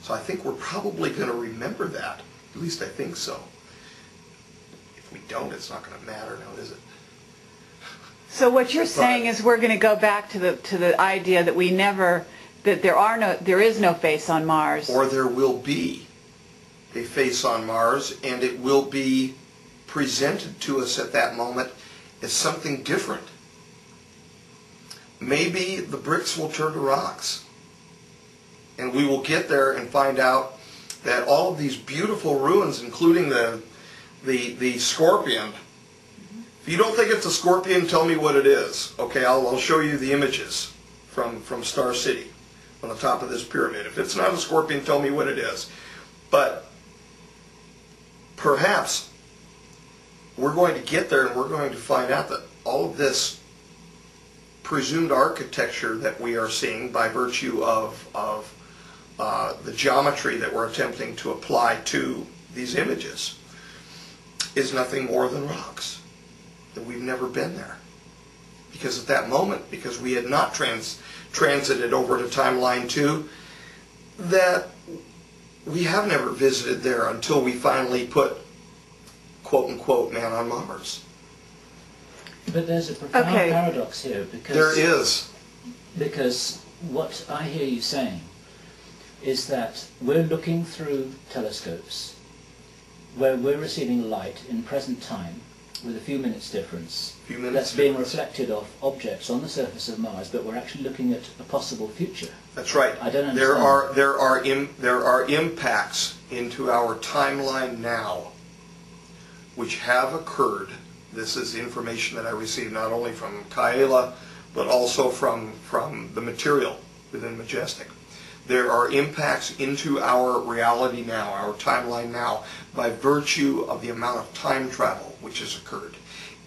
So I think we're probably going to remember that. At least I think so. If we don't, it's not going to matter now, is it? So what you're saying is we're going to go back to the idea that we never, that there is no face on Mars. Or there will be a face on Mars, and it will be presented to us at that moment as something different. Maybe the bricks will turn to rocks, and we will get there and find out that all of these beautiful ruins, including the scorpion. If you don't think it's a scorpion, tell me what it is. Okay, I'll show you the images from Star City on the top of this pyramid. If it's not a scorpion, tell me what it is. But perhaps we're going to get there and we're going to find out that all of this presumed architecture that we are seeing by virtue of the geometry that we're attempting to apply to these images is nothing more than rocks. That we've never been there. Because at that moment, because we had not transited over to timeline 2, that we have never visited there until we finally put, quote unquote, man on Mars. But there's a profound paradox here, because there is. Because what I hear you saying is that we're looking through telescopes where we're receiving light in present time with a few minutes difference that's being reflected off objects on the surface of Mars, but we're actually looking at a possible future. That's right. I don't understand. There are impacts into our timeline now which have occurred. This is information that I received not only from Kaela, but also from the material within Majestic. There are impacts into our reality now, our timeline now, by virtue of the amount of time travel which has occurred.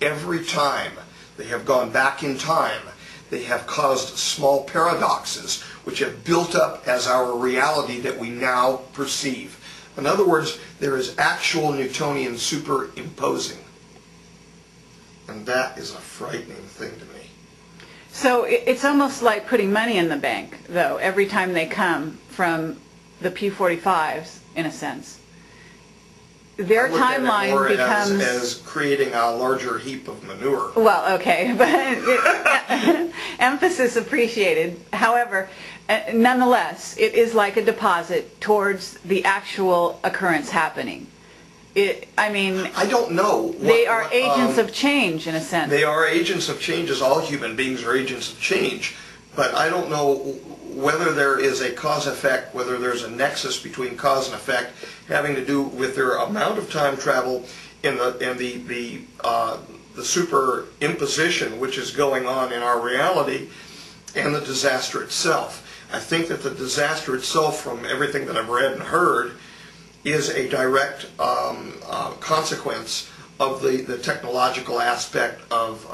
Every time they have gone back in time, they have caused small paradoxes which have built up as our reality that we now perceive. In other words, there is actual Newtonian superimposing. And that is a frightening thing to me. So it's almost like putting money in the bank, though, every time they come from the P45s, in a sense. Their timeline becomes as creating a larger heap of manure. Well, okay, but emphasis appreciated. However, nonetheless, it is like a deposit towards the actual occurrence happening. I don't know. They are agents of change, in a sense. They are agents of change, as all human beings are agents of change. But I don't know whether there is a cause-effect, whether there's a nexus between cause and effect having to do with their amount of time travel and the superimposition which is going on in our reality and the disaster itself. I think that the disaster itself, from everything that I've read and heard, is a direct consequence of the technological aspect of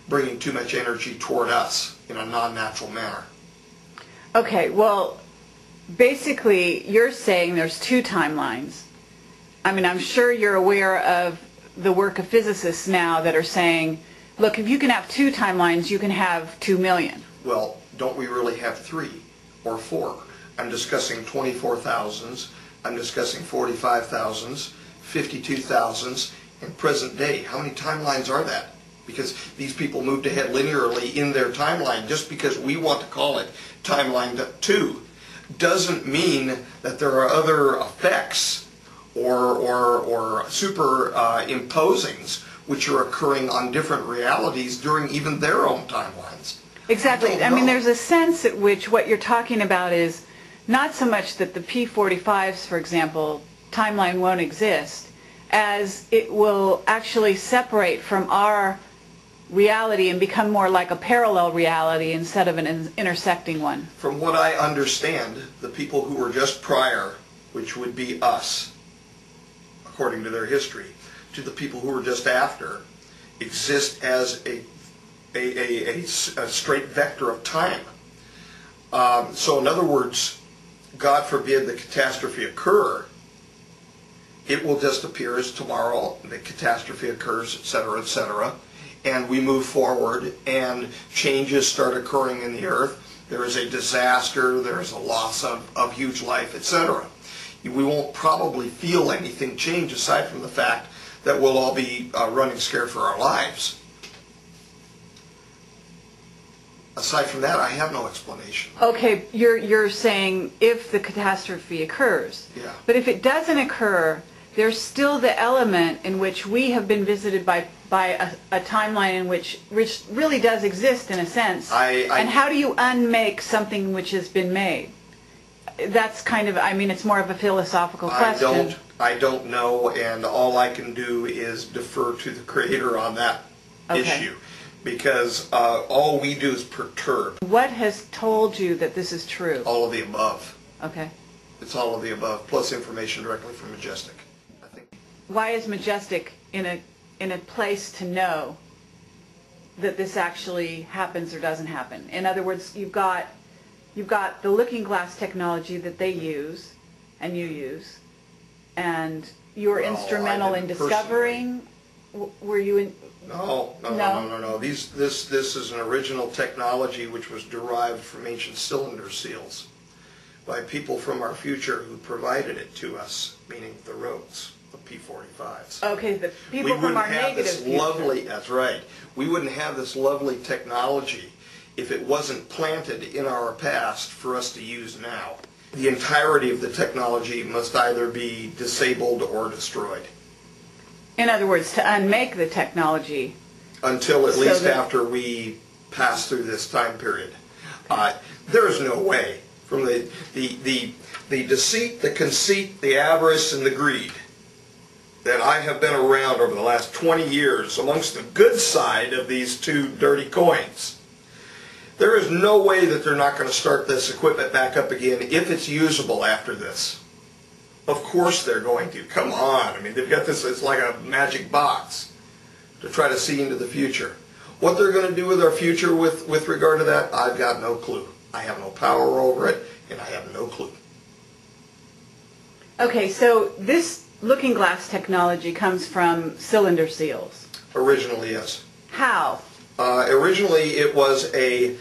bringing too much energy toward us in a non-natural manner. Okay, well, basically you're saying there's two timelines. I mean, I'm sure you're aware of the work of physicists now that are saying, look, if you can have two timelines, you can have 2 million. Well, don't we really have 3 or 4? I'm discussing 24,000s. I'm discussing 45,000s, 52,000s, and present day. How many timelines are that? Because these people moved ahead linearly in their timeline. Just because we want to call it timeline 2 doesn't mean that there are other effects or superimposings which are occurring on different realities during even their own timelines. Exactly. I mean, there's a sense at which what you're talking about is not so much that the P45s, for example, timeline won't exist, as it will actually separate from our reality and become more like a parallel reality instead of an intersecting one. From what I understand, the people who were just prior, which would be us, according to their history, to the people who were just after, exist as a straight vector of time. So in other words, God forbid the catastrophe occur, it will just appear as tomorrow the catastrophe occurs, etc., and we move forward and changes start occurring in the earth, there is a disaster, there's a loss of huge life, etc., we won't probably feel anything change aside from the fact that we'll all be running scared for our lives. Aside from that, I have no explanation. Okay, you're saying if the catastrophe occurs. Yeah. But if it doesn't occur, there's still the element in which we have been visited by a timeline in which really does exist in a sense. And how do you unmake something which has been made? That's kind of, I mean, it's more of a philosophical question. I don't know, and all I can do is defer to the Creator on that issue. Because all we do is perturb. What has told you that this is true? All of the above. Okay. It's all of the above, plus information directly from Majestic, I think. Why is Majestic in a place to know that this actually happens or doesn't happen? In other words, you've got the looking glass technology that they use, and you use, and you're instrumental in discovering. Were you in? No. This is an original technology which was derived from ancient cylinder seals by people from our future who provided it to us, meaning the rogues, the P-45s. Okay, the people from our negative future. That's right. We wouldn't have this lovely technology if it wasn't planted in our past for us to use now. The entirety of the technology must either be disabled or destroyed. In other words, to unmake the technology. Until at least after we pass through this time period. There is no way. From the deceit, the conceit, the avarice, and the greed that I have been around over the last 20 years amongst the good side of these two dirty coins, there is no way that they're not going to start this equipment back up again if it's usable after this. Of course they're going to. Come on. I mean, they've got this, it's like a magic box to try to see into the future. What they're going to do with our future with regard to that, I've got no clue. I have no power over it, and I have no clue. Okay, so this looking glass technology comes from cylinder seals. Originally, yes. How? Originally, it was a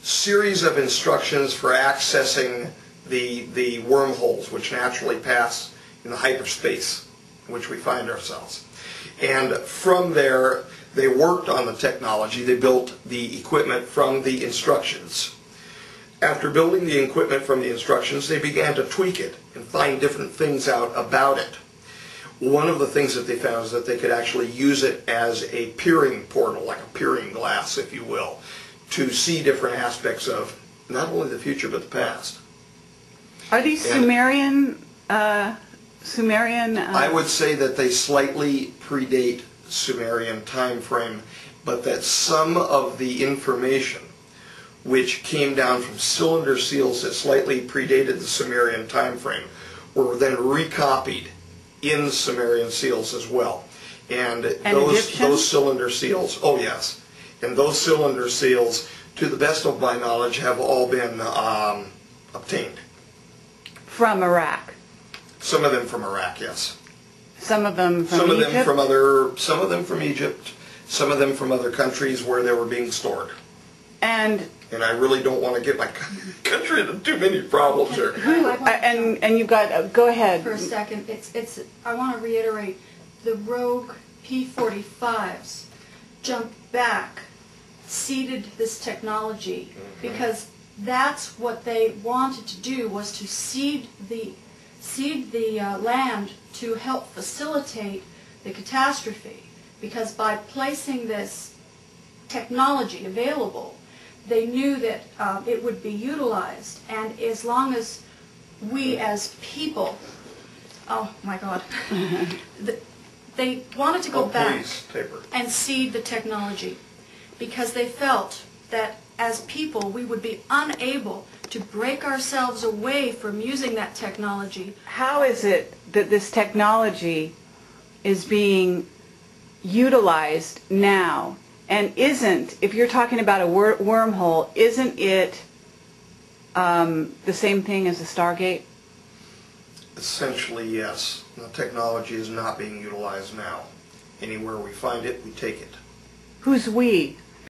series of instructions for accessing the wormholes which naturally pass in the hyperspace in which we find ourselves. And from there, they worked on the technology. They built the equipment from the instructions. After building the equipment from the instructions, they began to tweak it and find different things out about it. One of the things that they found is that they could actually use it as a peering portal, like a peering glass, if you will, to see different aspects of not only the future but the past. Are these Sumerian? I would say that they slightly predate Sumerian time frame, but that some of the information which came down from cylinder seals that slightly predated the Sumerian time frame were then recopied in Sumerian seals as well. And those cylinder seals, oh yes, and those cylinder seals, to the best of my knowledge, have all been obtained. From Iraq? Some of them from Iraq, yes. Some of them from Egypt? Some of them from Egypt, some of them from other countries where they were being stored. And I really don't want to get my country into too many problems here. And you've got, go ahead. For a second, I want to reiterate, the rogue P-45s jumped back, seeded this technology, because that's what they wanted to do, was to seed the land to help facilitate the catastrophe. Because by placing this technology available, they knew that it would be utilized, and as long as we as people, oh my God, they wanted to go back and seed the technology, because they felt that as people we would be unable to break ourselves away from using that technology. How is it that this technology is being utilized now? And isn't, if you're talking about a wormhole, isn't it the same thing as a Stargate? Essentially, yes. The technology is not being utilized now. Anywhere we find it, we take it. Who's we?